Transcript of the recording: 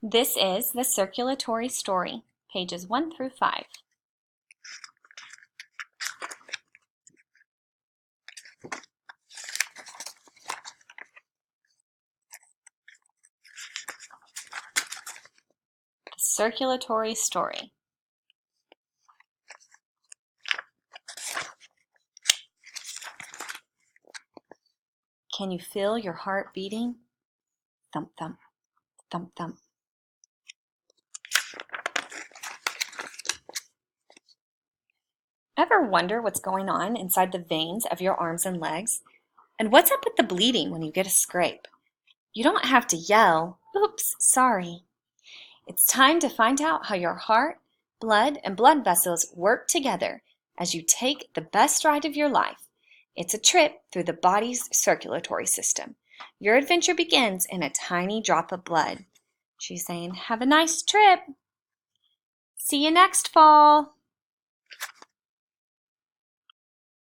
This is the Circulatory Story, pages 1 through 5. The Circulatory Story. Can you feel your heart beating? Thump, thump, thump, thump. Ever wonder what's going on inside the veins of your arms and legs? And what's up with the bleeding when you get a scrape? You don't have to yell, "Oops, sorry." It's time to find out how your heart, blood, and blood vessels work together as you take the best ride of your life. It's a trip through the body's circulatory system. Your adventure begins in a tiny drop of blood. She's saying, have a nice trip. See you next fall.